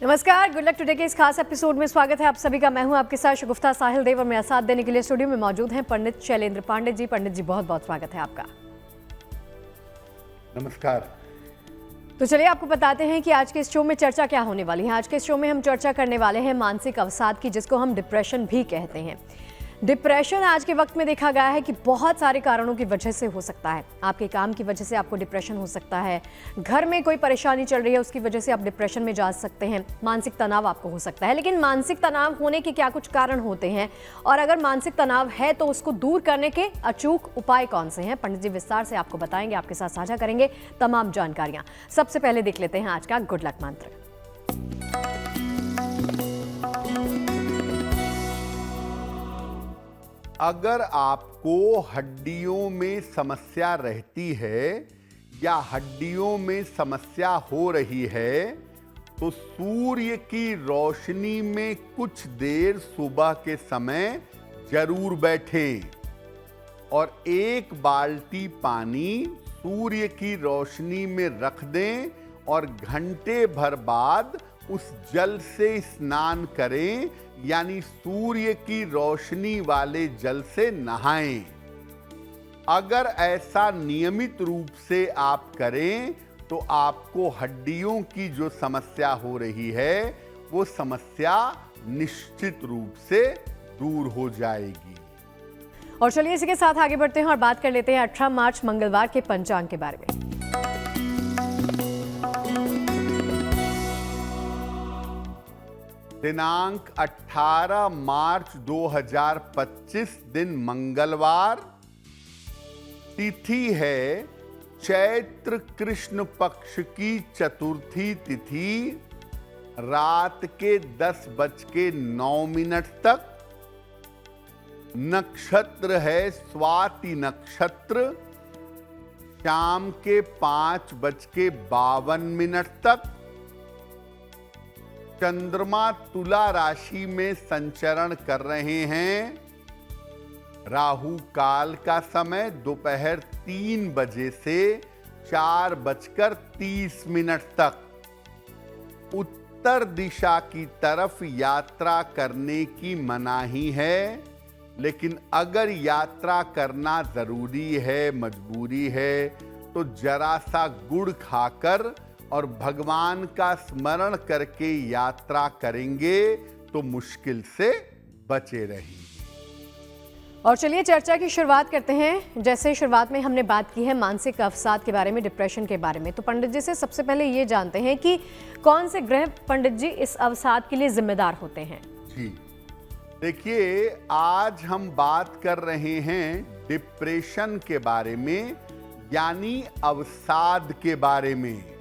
नमस्कार, good luck today के इस खास एपिसोड में स्वागत है आप सभी का। मैं हूं आपके साथ शगुफ्ता साहिल देव और मेरा साथ देने के लिए स्टूडियो में मौजूद हैं पंडित शैलेंद्र पांडे जी। पंडित जी, बहुत बहुत स्वागत है आपका। नमस्कार। तो चलिए आपको बताते हैं कि आज के इस शो में चर्चा क्या होने वाली है। आज के इस शो में हम चर्चा करने वाले हैं मानसिक अवसाद की, जिसको हम डिप्रेशन भी कहते हैं। डिप्रेशन आज के वक्त में देखा गया है कि बहुत सारे कारणों की वजह से हो सकता है। आपके काम की वजह से आपको डिप्रेशन हो सकता है, घर में कोई परेशानी चल रही है उसकी वजह से आप डिप्रेशन में जा सकते हैं, मानसिक तनाव आपको हो सकता है। लेकिन मानसिक तनाव होने के क्या कुछ कारण होते हैं, और अगर मानसिक तनाव है तो उसको दूर करने के अचूक उपाय कौन से हैं, पंडित जी विस्तार से आपको बताएंगे, आपके साथ साझा करेंगे तमाम जानकारियां। सबसे पहले देख लेते हैं आज का गुड लक मंत्र। अगर आपको हड्डियों में समस्या रहती है या हड्डियों में समस्या हो रही है तो सूर्य की रोशनी में कुछ देर सुबह के समय जरूर बैठें और एक बाल्टी पानी सूर्य की रोशनी में रख दें और घंटे भर बाद उस जल से स्नान करें, यानी सूर्य की रोशनी वाले जल से नहाएं। अगर ऐसा नियमित रूप से आप करें तो आपको हड्डियों की जो समस्या हो रही है वो समस्या निश्चित रूप से दूर हो जाएगी। और चलिए इसी के साथ आगे बढ़ते हैं और बात कर लेते हैं 18 मार्च मंगलवार के पंचांग के बारे में। दिनांक 18 मार्च 2025 दिन मंगलवार, तिथि है चैत्र कृष्ण पक्ष की चतुर्थी तिथि, रात के 10:09 तक। नक्षत्र है स्वाति नक्षत्र, शाम के 5:52 तक। चंद्रमा तुला राशि में संचरण कर रहे हैं। राहु काल का समय दोपहर 3 बजे से 4:30 तक। उत्तर दिशा की तरफ यात्रा करने की मनाही है, लेकिन अगर यात्रा करना जरूरी है, मजबूरी है, तो जरा सा गुड़ खाकर और भगवान का स्मरण करके यात्रा करेंगे तो मुश्किल से बचे रहेंगे। और चलिए चर्चा की शुरुआत करते हैं। जैसे शुरुआत में हमने बात की है मानसिक अवसाद के बारे में, डिप्रेशन के बारे में, तो पंडित जी से सबसे पहले ये जानते हैं कि कौन से ग्रह पंडित जी इस अवसाद के लिए जिम्मेदार होते हैं। जी देखिए, आज हम बात कर रहे हैं डिप्रेशन के बारे में, यानी अवसाद के बारे में।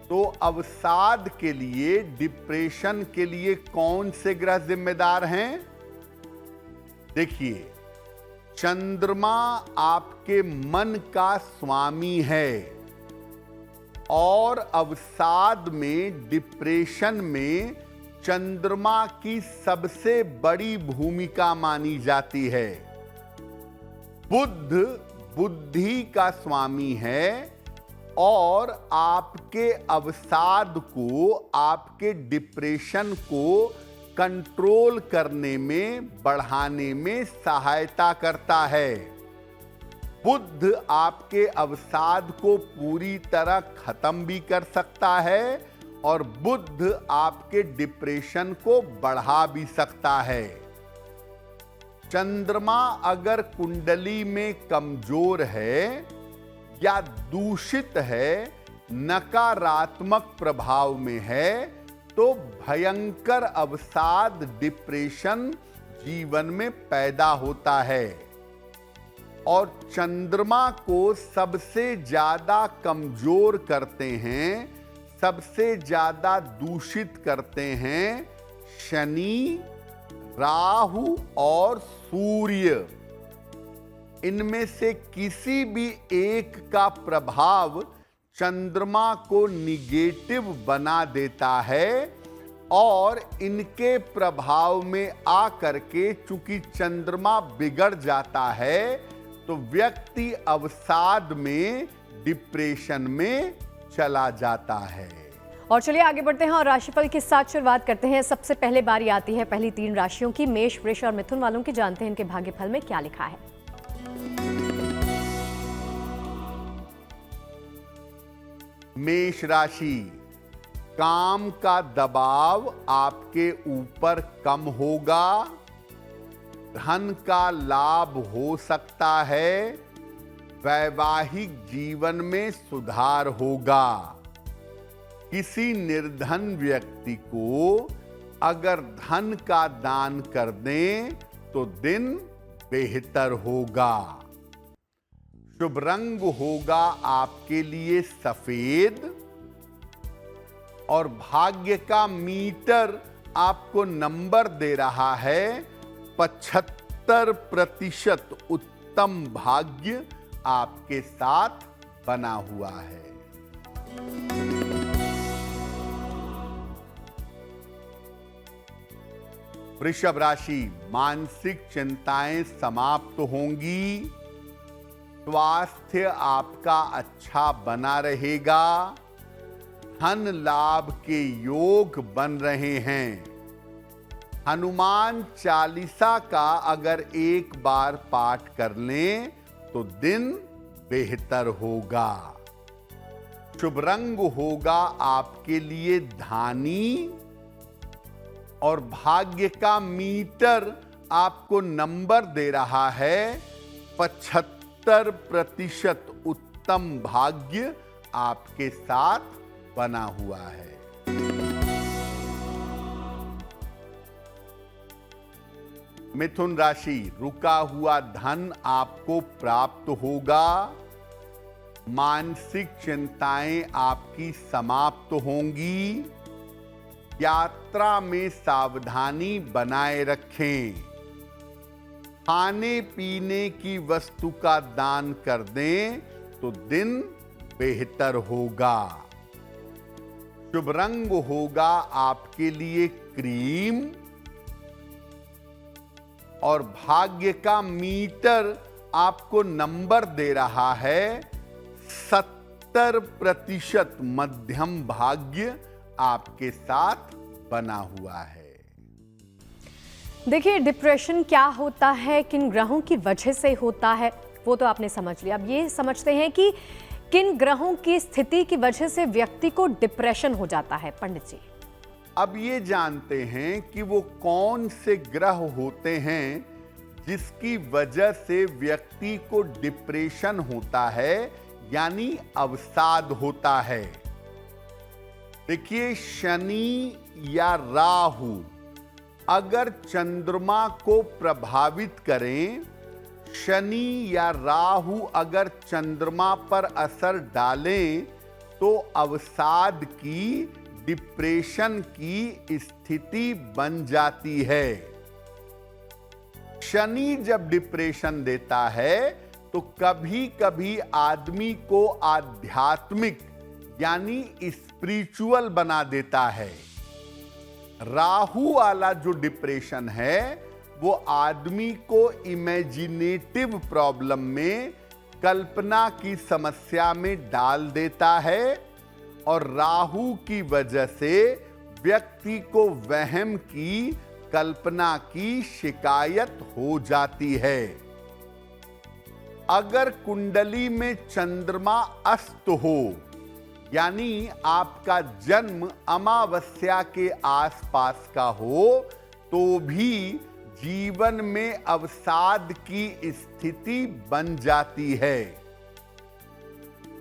तो अवसाद के लिए, डिप्रेशन के लिए कौन से ग्रह जिम्मेदार हैं? देखिए, चंद्रमा आपके मन का स्वामी है और अवसाद में, डिप्रेशन में चंद्रमा की सबसे बड़ी भूमिका मानी जाती है। बुध बुद्धि का स्वामी है और आपके अवसाद को, आपके डिप्रेशन को कंट्रोल करने में, बढ़ाने में सहायता करता है। बुध आपके अवसाद को पूरी तरह खत्म भी कर सकता है और बुध आपके डिप्रेशन को बढ़ा भी सकता है। चंद्रमा अगर कुंडली में कमजोर है या दूषित है, नकारात्मक प्रभाव में है, तो भयंकर अवसाद, डिप्रेशन जीवन में पैदा होता है। और चंद्रमा को सबसे ज्यादा कमजोर करते हैं, सबसे ज्यादा दूषित करते हैं शनि, राहु और सूर्य। इनमें से किसी भी एक का प्रभाव चंद्रमा को निगेटिव बना देता है और इनके प्रभाव में आकर के चूंकि चंद्रमा बिगड़ जाता है तो व्यक्ति अवसाद में, डिप्रेशन में चला जाता है। और चलिए आगे बढ़ते हैं और राशिफल के साथ शुरुआत करते हैं। सबसे पहले बारी आती है पहली 3 राशियों की, मेष, वृष और मिथुन वालों की। जानते हैं इनके भाग्यफल में क्या लिखा है। मेष राशि, काम का दबाव आपके ऊपर कम होगा, धन का लाभ हो सकता है, वैवाहिक जीवन में सुधार होगा। किसी निर्धन व्यक्ति को अगर धन का दान कर दें तो दिन बेहतर होगा। शुभ रंग होगा आपके लिए सफेद और भाग्य का मीटर आपको नंबर दे रहा है 75% उत्तम भाग्य आपके साथ बना हुआ है। वृषभ राशि, मानसिक चिंताएं समाप्त होंगी, स्वास्थ्य आपका अच्छा बना रहेगा, धन लाभ के योग बन रहे हैं। हनुमान चालीसा का अगर एक बार पाठ कर लें तो दिन बेहतर होगा। शुभ रंग होगा आपके लिए धानी और भाग्य का मीटर आपको नंबर दे रहा है 75% उत्तम भाग्य आपके साथ बना हुआ है। मिथुन राशि, रुका हुआ धन आपको प्राप्त होगा, मानसिक चिंताएं आपकी समाप्त होंगी, यात्रा में सावधानी बनाए रखें, खाने पीने की वस्तु का दान कर दें तो दिन बेहतर होगा। शुभ रंग होगा आपके लिए क्रीम और भाग्य का मीटर आपको नंबर दे रहा है 70% मध्यम भाग्य आपके साथ बना हुआ है। देखिए, डिप्रेशन क्या होता है, किन ग्रहों की वजह से होता है, वो तो आपने समझ लिया। अब ये समझते हैं कि किन ग्रहों की स्थिति की वजह से व्यक्ति को डिप्रेशन हो जाता है। पंडित जी, अब ये जानते हैं कि वो कौन से ग्रह होते हैं जिसकी वजह से व्यक्ति को डिप्रेशन होता है, यानी अवसाद होता है। देखिए, शनि या राहु अगर चंद्रमा को प्रभावित करें, शनि या राहु अगर चंद्रमा पर असर डालें तो अवसाद की, डिप्रेशन की स्थिति बन जाती है। शनि जब डिप्रेशन देता है तो कभी कभी आदमी को आध्यात्मिक यानी स्पिरिचुअल बना देता है। राहु वाला जो डिप्रेशन है वो आदमी को इमेजिनेटिव प्रॉब्लम में, कल्पना की समस्या में डाल देता है और राहु की वजह से व्यक्ति को वहम की, कल्पना की शिकायत हो जाती है। अगर कुंडली में चंद्रमा अस्त हो, यानी आपका जन्म अमावस्या के आसपास का हो, तो भी जीवन में अवसाद की स्थिति बन जाती है।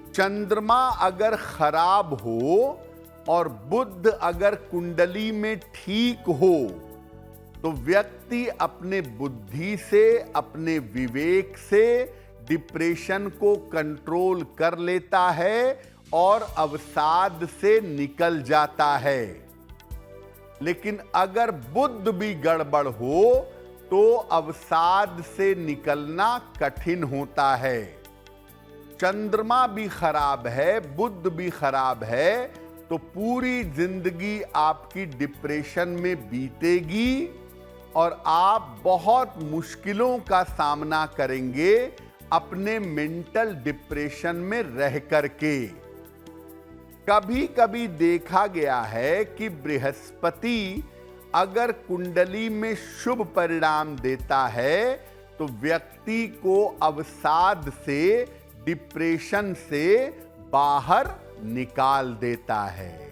चंद्रमा अगर खराब हो और बुध अगर कुंडली में ठीक हो तो व्यक्ति अपने बुद्धि से, अपने विवेक से डिप्रेशन को कंट्रोल कर लेता है और अवसाद से निकल जाता है। लेकिन अगर बुध भी गड़बड़ हो तो अवसाद से निकलना कठिन होता है। चंद्रमा भी खराब है, बुध भी खराब है, तो पूरी जिंदगी आपकी डिप्रेशन में बीतेगी और आप बहुत मुश्किलों का सामना करेंगे अपने मेंटल डिप्रेशन में रह करके। कभी कभी देखा गया है कि बृहस्पति अगर कुंडली में शुभ परिणाम देता है तो व्यक्ति को अवसाद से, डिप्रेशन से बाहर निकाल देता है।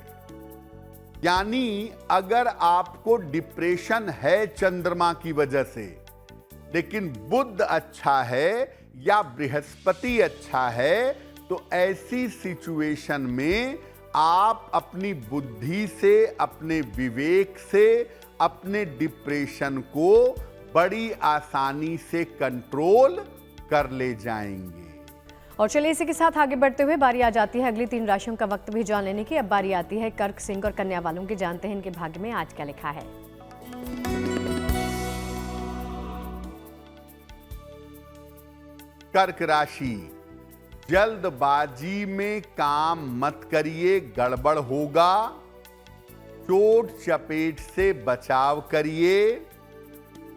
यानी अगर आपको डिप्रेशन है चंद्रमा की वजह से, लेकिन बुध अच्छा है या बृहस्पति अच्छा है, तो ऐसी सिचुएशन में आप अपनी बुद्धि से, अपने विवेक से अपने डिप्रेशन को बड़ी आसानी से कंट्रोल कर ले जाएंगे। और चलिए इसी के साथ आगे बढ़ते हुए बारी आ जाती है अगली 3 राशियों का वक्त भी जान लेने की। अब बारी आती है कर्क, सिंह और कन्या वालों की। जानते हैं इनके भाग्य में आज क्या लिखा है। कर्क राशि, जल्दबाजी में काम मत करिए, गड़बड़ होगा। चोट चपेट से बचाव करिए।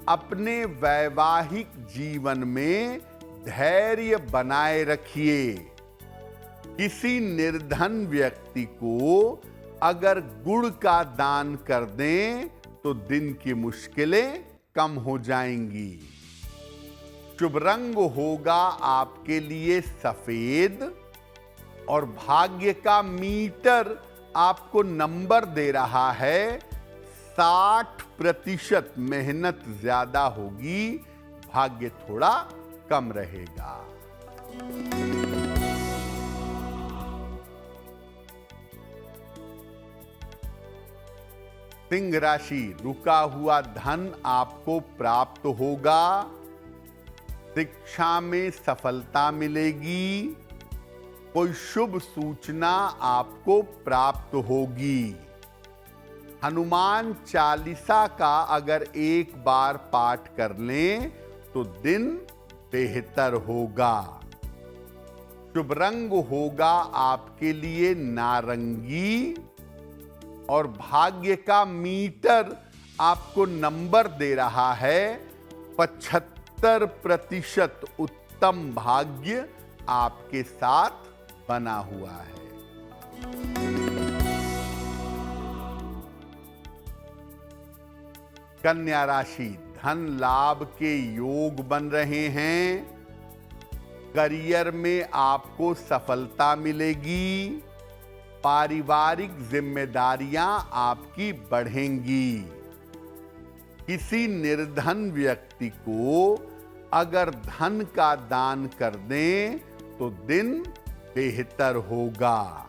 अपने वैवाहिक जीवन में धैर्य बनाए रखिए। किसी निर्धन व्यक्ति को अगर गुड़ का दान कर दें तो दिन की मुश्किलें कम हो जाएंगी। शुभ रंग होगा आपके लिए सफेद और भाग्य का मीटर आपको नंबर दे रहा है 60%। मेहनत ज्यादा होगी, भाग्य थोड़ा कम रहेगा। सिंह राशि, रुका हुआ धन आपको प्राप्त होगा। शिक्षा में सफलता मिलेगी। कोई शुभ सूचना आपको प्राप्त होगी। हनुमान चालीसा का अगर एक बार पाठ कर लें तो दिन बेहतर होगा। शुभ रंग होगा आपके लिए नारंगी और भाग्य का मीटर आपको नंबर दे रहा है 75%। उत्तम भाग्य आपके साथ बना हुआ है। कन्या राशि, धन लाभ के योग बन रहे हैं। करियर में आपको सफलता मिलेगी। पारिवारिक जिम्मेदारियां आपकी बढ़ेंगी। किसी निर्धन व्यक्ति को अगर धन का दान कर दें तो दिन बेहतर होगा।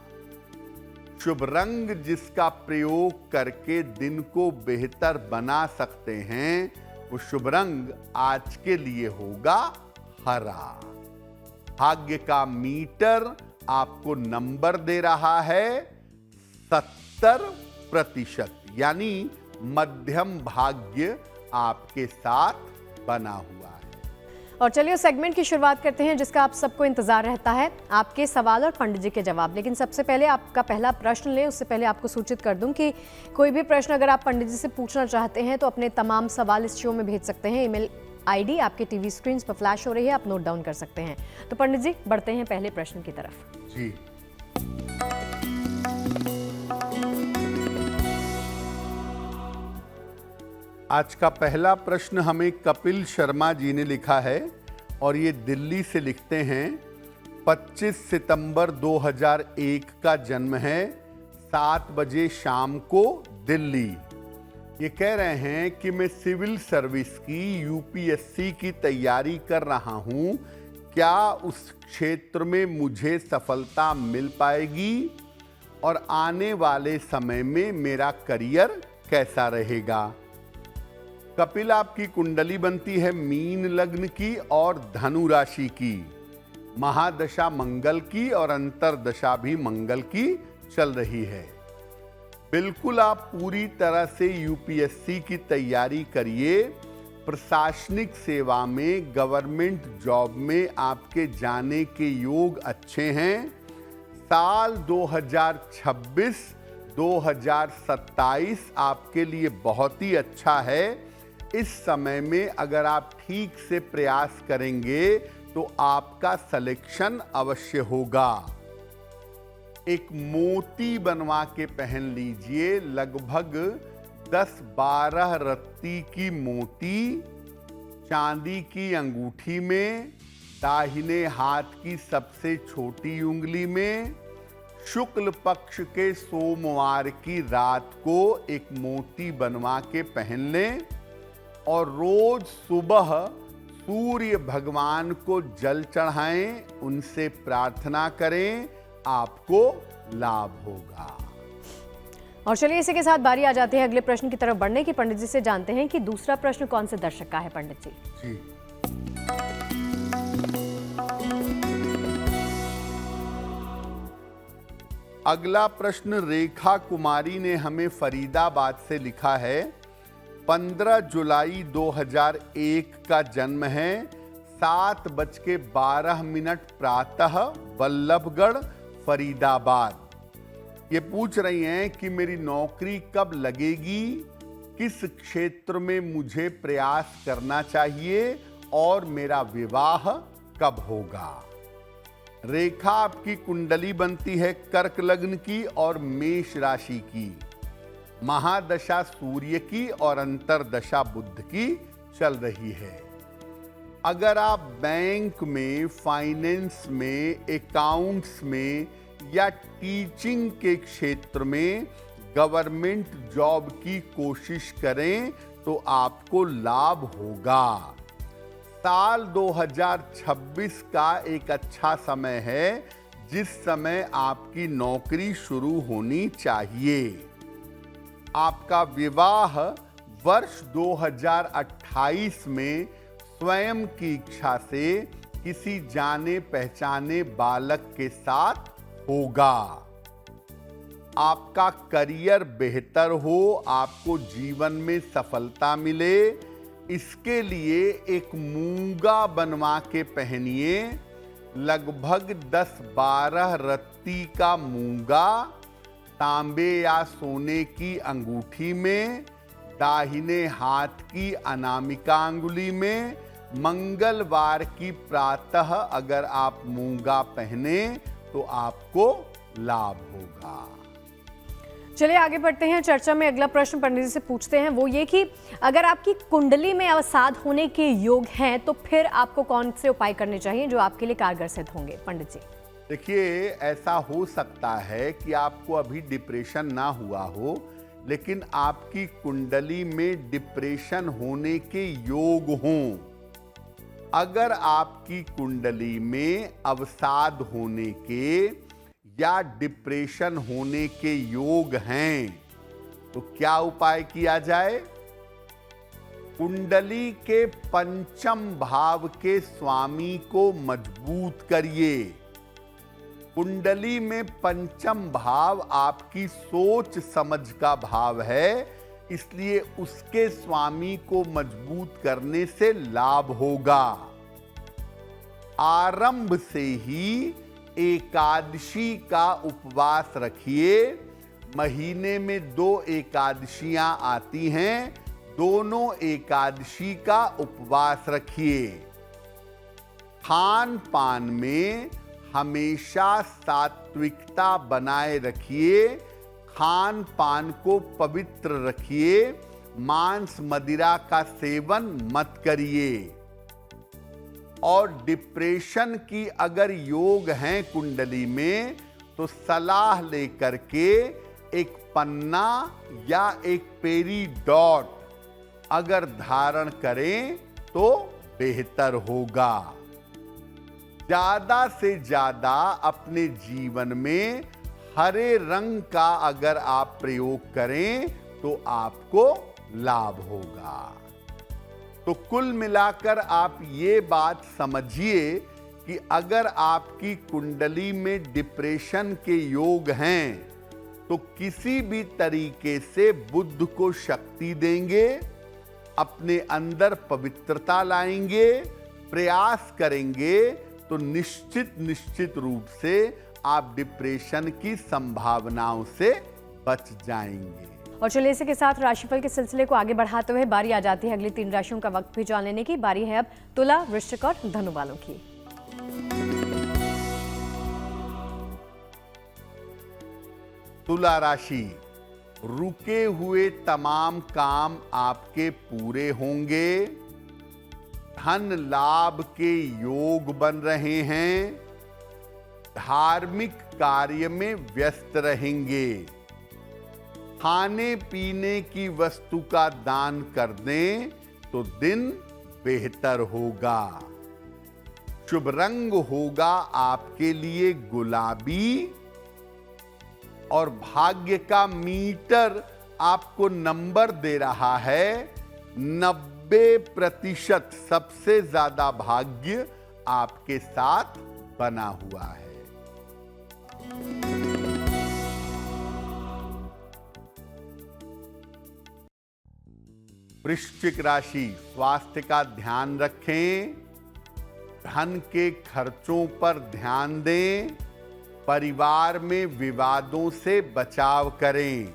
शुभ रंग जिसका प्रयोग करके दिन को बेहतर बना सकते हैं वो शुभ रंग आज के लिए होगा हरा। भाग्य का मीटर आपको नंबर दे रहा है 70%। यानी मध्यम भाग्य आपके साथ बना हुआ है। और चलिए उस सेगमेंट की शुरुआत करते हैं जिसका आप सबको इंतजार रहता है, आपके सवाल और पंडित जी के जवाब। लेकिन सबसे पहले आपका पहला प्रश्न लें उससे पहले आपको सूचित कर दूं कि कोई भी प्रश्न अगर आप पंडित जी से पूछना चाहते हैं तो अपने तमाम सवाल इस शो में भेज सकते हैं। ईमेल आईडी आपके टीवी स्क्रीन पर फ्लैश हो रही है, आप नोट डाउन कर सकते हैं। तो पंडित जी बढ़ते हैं पहले प्रश्न की तरफ। जी, आज का पहला प्रश्न हमें कपिल शर्मा जी ने लिखा है और ये दिल्ली से लिखते हैं। 25 सितंबर 2001 का जन्म है, 7 बजे शाम को दिल्ली। ये कह रहे हैं कि मैं सिविल सर्विस की यूपीएससी की तैयारी कर रहा हूं। क्या उस क्षेत्र में मुझे सफलता मिल पाएगी और आने वाले समय में मेरा करियर कैसा रहेगा? कपिल, आपकी कुंडली बनती है मीन लग्न की और धनु राशि की। महादशा मंगल की और अंतरदशा भी मंगल की चल रही है। बिल्कुल आप पूरी तरह से यूपीएससी की तैयारी करिए। प्रशासनिक सेवा में, गवर्नमेंट जॉब में आपके जाने के योग अच्छे हैं। साल 2026-2027 आपके लिए बहुत ही अच्छा है। इस समय में अगर आप ठीक से प्रयास करेंगे तो आपका सिलेक्शन अवश्य होगा। एक मोती बनवा के पहन लीजिए, लगभग 10-12 रत्ती की मोती चांदी की अंगूठी में, दाहिने हाथ की सबसे छोटी उंगली में, शुक्ल पक्ष के सोमवार की रात को एक मोती बनवा के पहन लें और रोज सुबह सूर्य भगवान को जल चढ़ाएं, उनसे प्रार्थना करें, आपको लाभ होगा। और चलिए इसी के साथ बारी आ जाती है अगले प्रश्न की तरफ बढ़ने की। पंडित जी से जानते हैं कि दूसरा प्रश्न कौन से दर्शक का है। पंडित जी अगला प्रश्न रेखा कुमारी ने हमें फरीदाबाद से लिखा है। 15 जुलाई 2001 का जन्म है, 7:12 प्रातः, बल्लभगढ़, फरीदाबाद। ये पूछ रही हैं कि मेरी नौकरी कब लगेगी, किस क्षेत्र में मुझे प्रयास करना चाहिए और मेरा विवाह कब होगा। रेखा, आपकी कुंडली बनती है कर्क लग्न की और मेष राशि की। महादशा सूर्य की और अंतरदशा बुध की चल रही है। अगर आप बैंक में, फाइनेंस में, अकाउंट्स में या टीचिंग के क्षेत्र में गवर्नमेंट जॉब की कोशिश करें तो आपको लाभ होगा। साल 2026 का एक अच्छा समय है जिस समय आपकी नौकरी शुरू होनी चाहिए। आपका विवाह वर्ष 2028 में स्वयं की इच्छा से किसी जाने पहचाने बालक के साथ होगा। आपका करियर बेहतर हो, आपको जीवन में सफलता मिले, इसके लिए एक मूंगा बनवा के पहनिए। लगभग 10-12 रत्ती का मूंगा तांबे या सोने की अंगूठी में, दाहिने हाथ की अनामिका अंगुली में, मंगलवार की प्रातः अगर आप मूंगा पहने तो आपको लाभ होगा। चलिए आगे बढ़ते हैं चर्चा में। अगला प्रश्न पंडित जी से पूछते हैं, वो ये कि अगर आपकी कुंडली में अवसाद होने के योग हैं तो फिर आपको कौन से उपाय करने चाहिए जो आपके लिए कारगर सिद्ध होंगे। पंडित जी देखिए, ऐसा हो सकता है कि आपको अभी डिप्रेशन ना हुआ हो, लेकिन आपकी कुंडली में डिप्रेशन होने के योग हों। अगर आपकी कुंडली में अवसाद होने के या डिप्रेशन होने के योग हैं तो क्या उपाय किया जाए। कुंडली के पंचम भाव के स्वामी को मजबूत करिए। कुंडली में पंचम भाव आपकी सोच समझ का भाव है, इसलिए उसके स्वामी को मजबूत करने से लाभ होगा। आरंभ से ही एकादशी का उपवास रखिए। महीने में 2 एकादशियां आती हैं, दोनों एकादशी का उपवास रखिए। खान पान में हमेशा सात्विकता बनाए रखिए। खान पान को पवित्र रखिए। मांस मदिरा का सेवन मत करिए। और डिप्रेशन की अगर योग हैं कुंडली में तो सलाह लेकर के एक पन्ना या एक पेरी डॉट अगर धारण करें तो बेहतर होगा। ज्यादा से ज्यादा अपने जीवन में हरे रंग का अगर आप प्रयोग करें तो आपको लाभ होगा। तो कुल मिलाकर आप ये बात समझिए कि अगर आपकी कुंडली में डिप्रेशन के योग हैं तो किसी भी तरीके से बुध को शक्ति देंगे, अपने अंदर पवित्रता लाएंगे, प्रयास करेंगे तो निश्चित रूप से आप डिप्रेशन की संभावनाओं से बच जाएंगे। और चलिए इसी के साथ राशिफल के सिलसिले को आगे बढ़ाते हुए बारी आ जाती है अगली 3 राशियों का वक्त भी जान लेने की। बारी है अब तुला, वृश्चिक और धनु वालों की। तुला राशि, रुके हुए तमाम काम आपके पूरे होंगे। धन लाभ के योग बन रहे हैं। धार्मिक कार्य में व्यस्त रहेंगे। खाने पीने की वस्तु का दान कर दें तो दिन बेहतर होगा। शुभ रंग होगा आपके लिए गुलाबी और भाग्य का मीटर आपको नंबर दे रहा है 90%। सबसे ज्यादा भाग्य आपके साथ बना हुआ है। वृश्चिक राशि, स्वास्थ्य का ध्यान रखें। धन के खर्चों पर ध्यान दें। परिवार में विवादों से बचाव करें।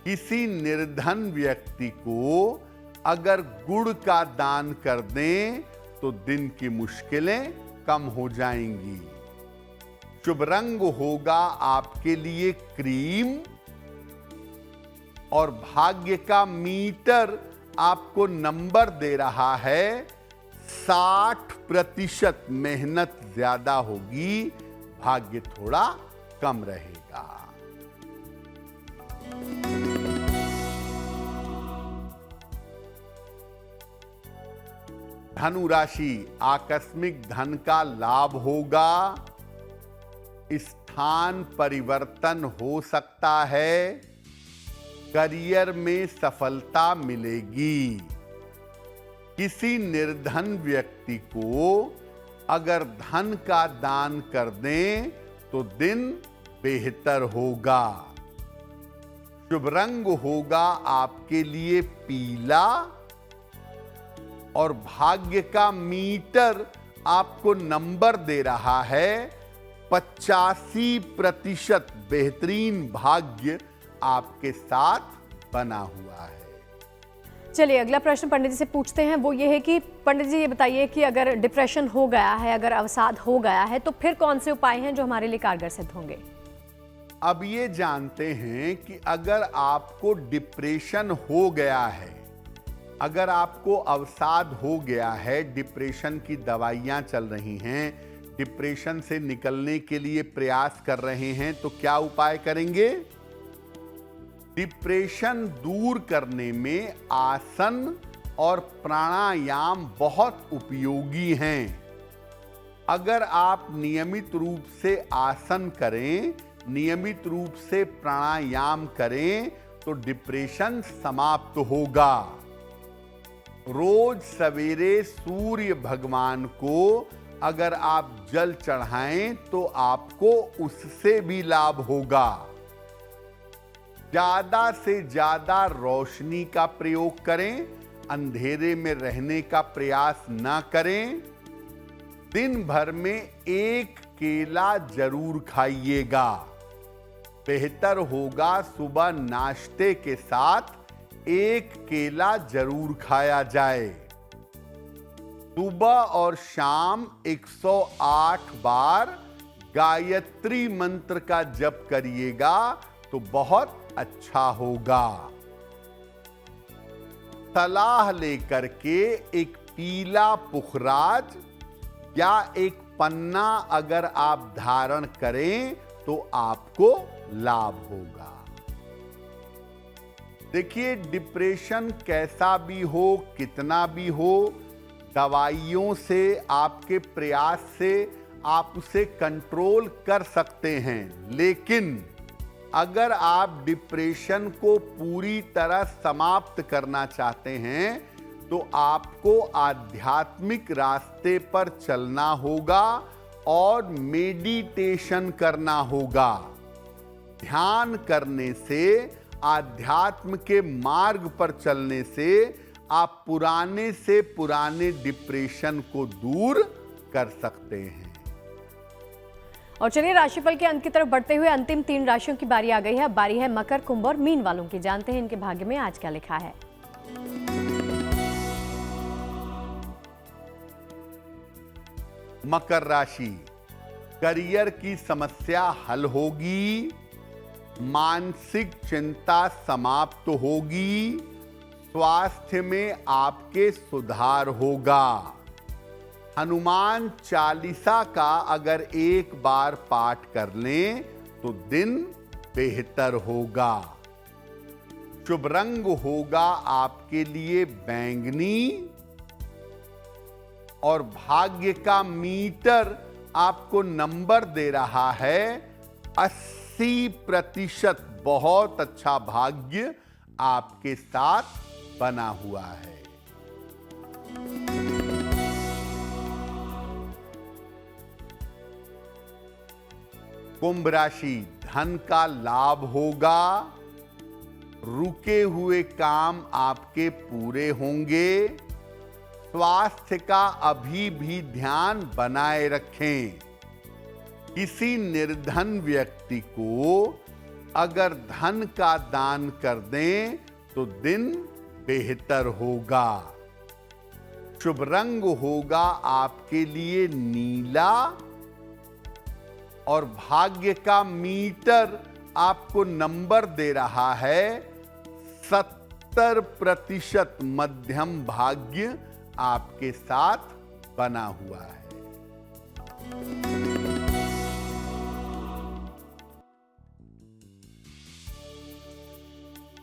किसी निर्धन व्यक्ति को अगर गुड़ का दान कर दें तो दिन की मुश्किलें कम हो जाएंगी। शुभ रंग होगा आपके लिए क्रीम और भाग्य का मीटर आपको नंबर दे रहा है 60%। मेहनत ज्यादा होगी, भाग्य थोड़ा कम रहेगा। धनु राशि, आकस्मिक धन का लाभ होगा। स्थान परिवर्तन हो सकता है। करियर में सफलता मिलेगी। किसी निर्धन व्यक्ति को अगर धन का दान कर दें तो दिन बेहतर होगा। शुभ रंग होगा आपके लिए पीला और भाग्य का मीटर आपको नंबर दे रहा है 85%। बेहतरीन भाग्य आपके साथ बना हुआ है। चलिए अगला प्रश्न पंडित जी से पूछते हैं। वो ये है कि पंडित जी ये बताइए कि अगर डिप्रेशन हो गया है, अगर अवसाद हो गया है, तो फिर कौन से उपाय हैं जो हमारे लिए कारगर सिद्ध होंगे? अब ये जानते हैं कि अगर आपको डिप्रेशन हो गया है, अगर आपको अवसाद हो गया है, डिप्रेशन की दवाइयां चल रही हैं, डिप्रेशन से निकलने के लिए प्रयास कर रहे हैं, तो क्या उपाय करेंगे? डिप्रेशन दूर करने में आसन और प्राणायाम बहुत उपयोगी हैं। अगर आप नियमित रूप से आसन करें, नियमित रूप से प्राणायाम करें तो डिप्रेशन समाप्त होगा। रोज सवेरे सूर्य भगवान को अगर आप जल चढ़ाएं तो आपको उससे भी लाभ होगा। ज्यादा से ज्यादा रोशनी का प्रयोग करें, अंधेरे में रहने का प्रयास ना करें। दिन भर में एक केला जरूर खाइएगा। बेहतर होगा सुबह नाश्ते के साथ एक केला जरूर खाया जाए। सुबह और शाम 108 बार गायत्री मंत्र का जप करिएगा तो बहुत अच्छा होगा। सलाह लेकर के एक पीला पुखराज या एक पन्ना अगर आप धारण करें तो आपको लाभ होगा। देखिए, डिप्रेशन कैसा भी हो, कितना भी हो, दवाइयों से, आपके प्रयास से आप उसे कंट्रोल कर सकते हैं। लेकिन अगर आप डिप्रेशन को पूरी तरह समाप्त करना चाहते हैं तो आपको आध्यात्मिक रास्ते पर चलना होगा और मेडिटेशन करना होगा। ध्यान करने से, आध्यात्म के मार्ग पर चलने से आप पुराने से पुराने डिप्रेशन को दूर कर सकते हैं। और चलिए राशिफल के अंत की तरफ बढ़ते हुए अंतिम 3 राशियों की बारी आ गई है। बारी है मकर, कुंभ और मीन वालों की। जानते हैं इनके भाग्य में आज क्या लिखा है। मकर राशि, करियर की समस्या हल होगी। मानसिक चिंता समाप्त होगी, स्वास्थ्य में आपके सुधार होगा। हनुमान चालीसा का अगर एक बार पाठ कर लें तो दिन बेहतर होगा। शुभ रंग होगा आपके लिए बैंगनी और भाग्य का मीटर आपको नंबर दे रहा है 80%। बहुत अच्छा भाग्य आपके साथ बना हुआ है। कुंभ राशि, धन का लाभ होगा, रुके हुए काम आपके पूरे होंगे। स्वास्थ्य का अभी भी ध्यान बनाए रखें। किसी निर्धन व्यक्ति को अगर धन का दान कर दें तो दिन बेहतर होगा। शुभ रंग होगा आपके लिए नीला और भाग्य का मीटर आपको नंबर दे रहा है 70%। मध्यम भाग्य आपके साथ बना हुआ है।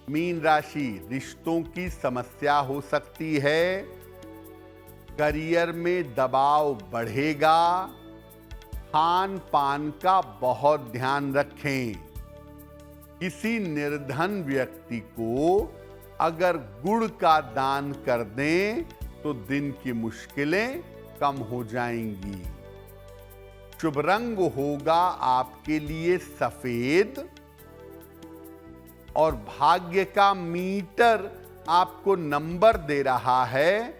मीन राशि, रिश्तों की समस्या हो सकती है, करियर में दबाव बढ़ेगा, खान पान का बहुत ध्यान रखें। किसी निर्धन व्यक्ति को अगर गुड़ का दान कर दें तो दिन की मुश्किलें कम हो जाएंगी। शुभ रंग होगा आपके लिए सफेद और भाग्य का मीटर आपको नंबर दे रहा है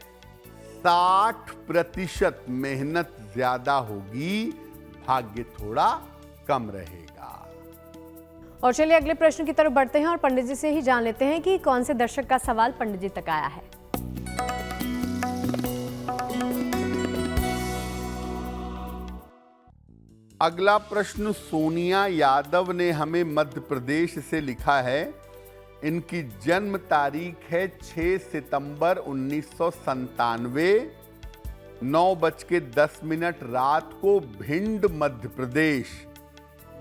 60%। मेहनत ज्यादा होगी, भाग्य थोड़ा कम रहेगा। और चलिए अगले प्रश्न की तरफ बढ़ते हैं और पंडित जी से ही जान लेते हैं कि कौन से दर्शक का सवाल पंडित जी तक आया है। अगला प्रश्न सोनिया यादव ने हमें मध्य प्रदेश से लिखा है। इनकी जन्म तारीख है 6 सितंबर 1997, 9:10 रात को, भिंड मध्य प्रदेश।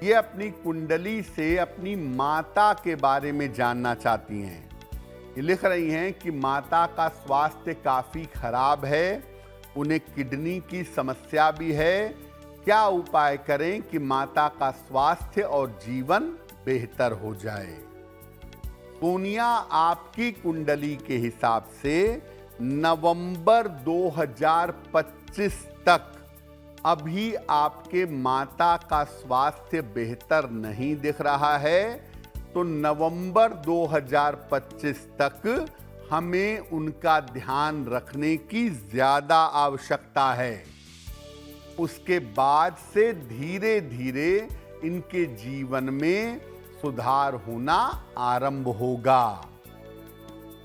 ये अपनी कुंडली से अपनी माता के बारे में जानना चाहती हैं। ये लिख रही हैं कि माता का स्वास्थ्य काफी खराब है, उन्हें किडनी की समस्या भी है। क्या उपाय करें कि माता का स्वास्थ्य और जीवन बेहतर हो जाए? सोनिया, आपकी कुंडली के हिसाब से नवंबर 2025 तक अभी आपके माता का स्वास्थ्य बेहतर नहीं दिख रहा है, तो नवंबर 2025 तक हमें उनका ध्यान रखने की ज्यादा आवश्यकता है। उसके बाद से धीरे धीरे इनके जीवन में सुधार होना आरंभ होगा।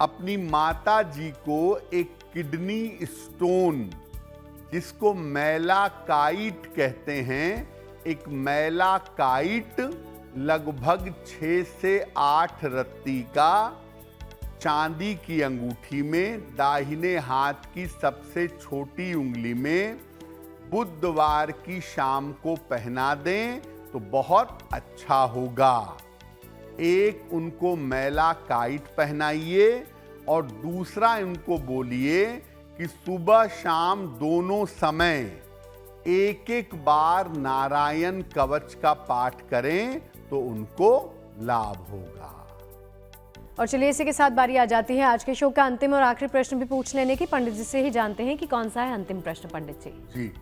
अपनी माता जी को एक किडनी स्टोन, जिसको मैलाकाइट कहते हैं, एक मैलाकाइट लगभग 6 से 8 रत्ती का चांदी की अंगूठी में, दाहिने हाथ की सबसे छोटी उंगली में, बुधवार की शाम को पहना दें तो बहुत अच्छा होगा। एक उनको मैलाकाइट पहनाइए और दूसरा उनको बोलिए कि सुबह शाम दोनों समय एक एक बार नारायण कवच का पाठ करें तो उनको लाभ होगा। और चलिए इसी के साथ बारी आ जाती है आज के शो का अंतिम और आखिरी प्रश्न भी पूछ लेने की। पंडित जी से ही जानते हैं कि कौन सा है अंतिम प्रश्न। पंडित जी,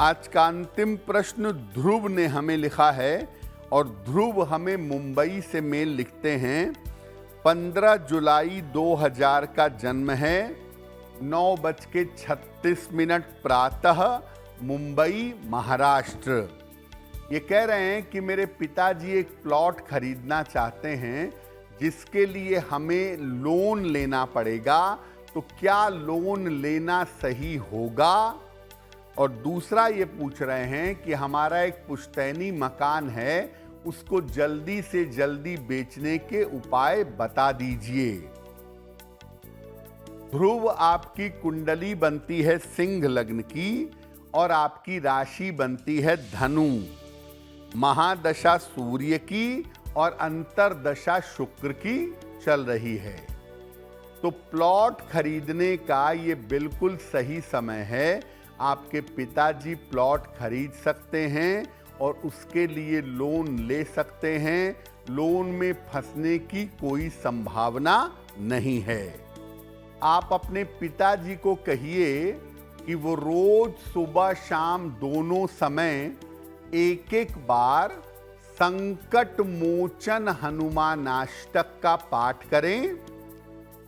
आज का अंतिम प्रश्न ध्रुव ने हमें लिखा है और ध्रुव हमें मुंबई से मेल लिखते हैं। 15 जुलाई 2000 का जन्म है, 9:36 प्रातः, मुंबई महाराष्ट्र। ये कह रहे हैं कि मेरे पिताजी एक प्लॉट खरीदना चाहते हैं, जिसके लिए हमें लोन लेना पड़ेगा, तो क्या लोन लेना सही होगा? और दूसरा ये पूछ रहे हैं कि हमारा एक पुश्तैनी मकान है, उसको जल्दी से जल्दी बेचने के उपाय बता दीजिए। ध्रुव आपकी कुंडली बनती है सिंह लग्न की और आपकी राशि बनती है धनु। महादशा सूर्य की और अंतरदशा शुक्र की चल रही है, तो प्लॉट खरीदने का ये बिल्कुल सही समय है। आपके पिताजी प्लॉट खरीद सकते हैं और उसके लिए लोन ले सकते हैं। लोन में फंसने की कोई संभावना नहीं है। आप अपने पिताजी को कहिए कि वो रोज सुबह शाम दोनों समय एक एक बार संकट मोचन हनुमानाष्टक का पाठ करें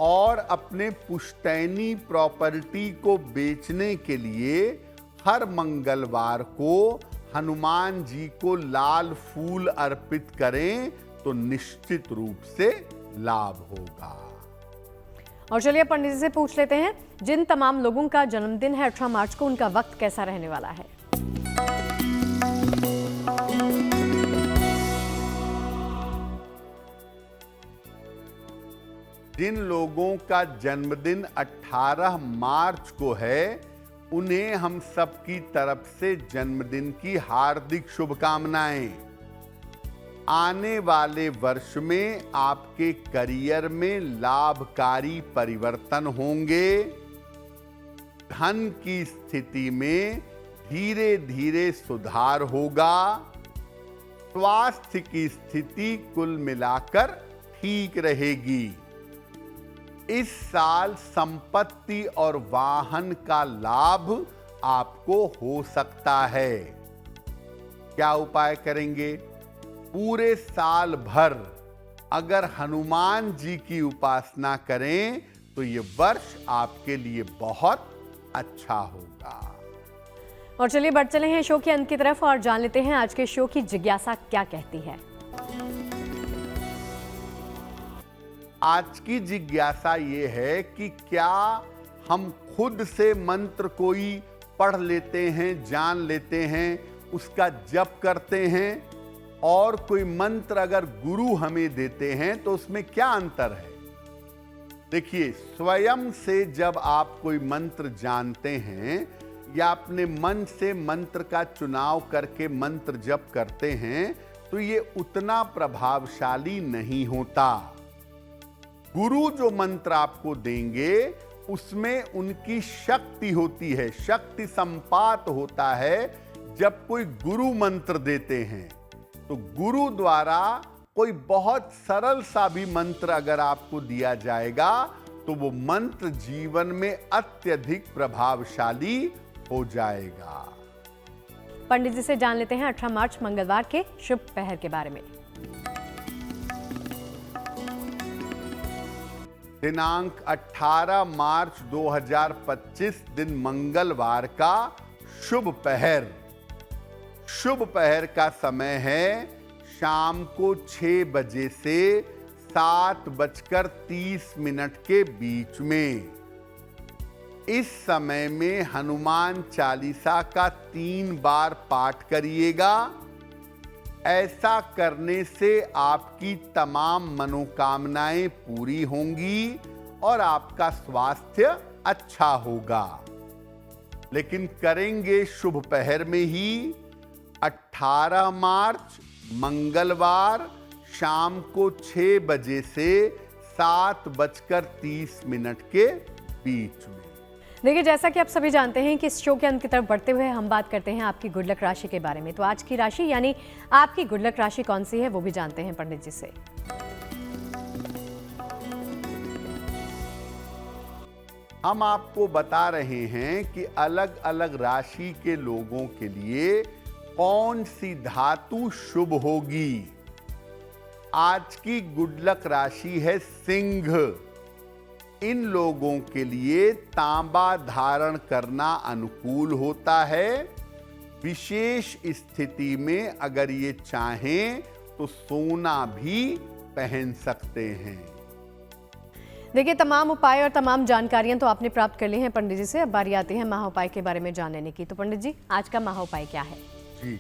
और अपने पुश्तैनी प्रॉपर्टी को बेचने के लिए हर मंगलवार को हनुमान जी को लाल फूल अर्पित करें तो निश्चित रूप से लाभ होगा। और चलिए पंडित जी से पूछ लेते हैं, जिन तमाम लोगों का जन्मदिन है 18 मार्च को, उनका वक्त कैसा रहने वाला है? जिन लोगों का जन्मदिन 18 मार्च को है, उन्हें हम सबकी तरफ से जन्मदिन की हार्दिक शुभकामनाएं। आने वाले वर्ष में आपके करियर में लाभकारी परिवर्तन होंगे। धन की स्थिति में धीरे धीरे सुधार होगा। स्वास्थ्य की स्थिति कुल मिलाकर ठीक रहेगी। इस साल संपत्ति और वाहन का लाभ आपको हो सकता है। क्या उपाय करेंगे? पूरे साल भर अगर हनुमान जी की उपासना करें तो ये वर्ष आपके लिए बहुत अच्छा होगा। और चलिए बढ़ चले हैं शो के अंत की तरफ और जान लेते हैं आज के शो की जिज्ञासा क्या कहती है। आज की जिज्ञासा ये है कि क्या हम खुद से मंत्र कोई पढ़ लेते हैं, जान लेते हैं, उसका जप करते हैं, और कोई मंत्र अगर गुरु हमें देते हैं तो उसमें क्या अंतर है? देखिए, स्वयं से जब आप कोई मंत्र जानते हैं या अपने मन से मंत्र का चुनाव करके मंत्र जप करते हैं तो ये उतना प्रभावशाली नहीं होता। गुरु जो मंत्र आपको देंगे उसमें उनकी शक्ति होती है, शक्ति संपात होता है। जब कोई गुरु मंत्र देते हैं तो गुरु द्वारा कोई बहुत सरल सा भी मंत्र अगर आपको दिया जाएगा तो वो मंत्र जीवन में अत्यधिक प्रभावशाली हो जाएगा। पंडित जी से जान लेते हैं 18 मार्च मंगलवार के शुभ पहर के बारे में। दिनांक 18 मार्च 2025 दिन मंगलवार का शुभ पहर। शुभ पहर का समय है शाम को 6 बजे से 7:30 के बीच में। इस समय में हनुमान चालीसा का 3 बार पाठ करिएगा। ऐसा करने से आपकी तमाम मनोकामनाएं पूरी होंगी और आपका स्वास्थ्य अच्छा होगा। लेकिन करेंगे शुभ पहर में ही 18 मार्च मंगलवार शाम को 6 बजे से 7:30 के बीच में। देखिए, जैसा कि आप सभी जानते हैं कि इस शो के अंत की तरफ बढ़ते हुए हम बात करते हैं आपकी गुड लक राशि के बारे में। तो आज की राशि यानी आपकी गुड लक राशि कौन सी है वो भी जानते हैं पंडित जी से। हम आपको बता रहे हैं कि अलग अलग राशि के लोगों के लिए कौन सी धातु शुभ होगी। आज की गुड लक राशि है सिंह। इन लोगों के लिए तांबा धारण करना अनुकूल होता है। विशेष स्थिति में अगर ये चाहें तो सोना भी पहन सकते हैं। देखिए, तमाम उपाय और तमाम जानकारियां तो आपने प्राप्त कर ली हैं पंडित जी से। अब बारी आती है महा उपाय के बारे में जान लेने की। तो पंडित जी, आज का महा उपाय क्या है? जी,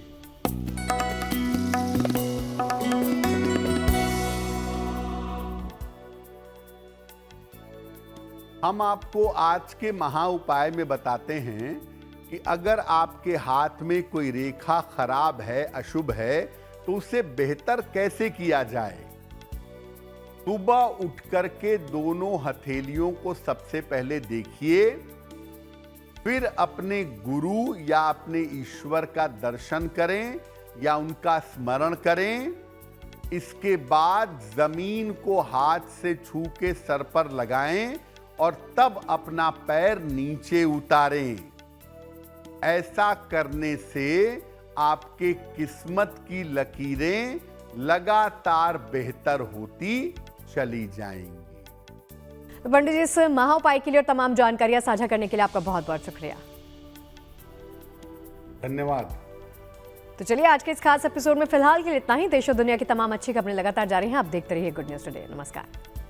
हम आपको आज के महा उपाय में बताते हैं कि अगर आपके हाथ में कोई रेखा खराब है, अशुभ है, तो उसे बेहतर कैसे किया जाए। सुबह उठ करके दोनों हथेलियों को सबसे पहले देखिए, फिर अपने गुरु या अपने ईश्वर का दर्शन करें या उनका स्मरण करें। इसके बाद जमीन को हाथ से छू के सर पर लगाएं और तब अपना पैर नीचे उतारें। ऐसा करने से आपके किस्मत की लकीरें लगातार बेहतर होती चली जाएंगी। तो पंडित जी, इस महा उपाय के लिए और तमाम जानकारियां साझा करने के लिए आपका बहुत बहुत शुक्रिया। धन्यवाद। तो चलिए, आज के इस खास एपिसोड में फिलहाल के लिए इतना ही। देश और दुनिया की तमाम अच्छी खबरें लगातार जारी हैं। आप देखते रहिए गुड न्यूज टुडे। नमस्कार।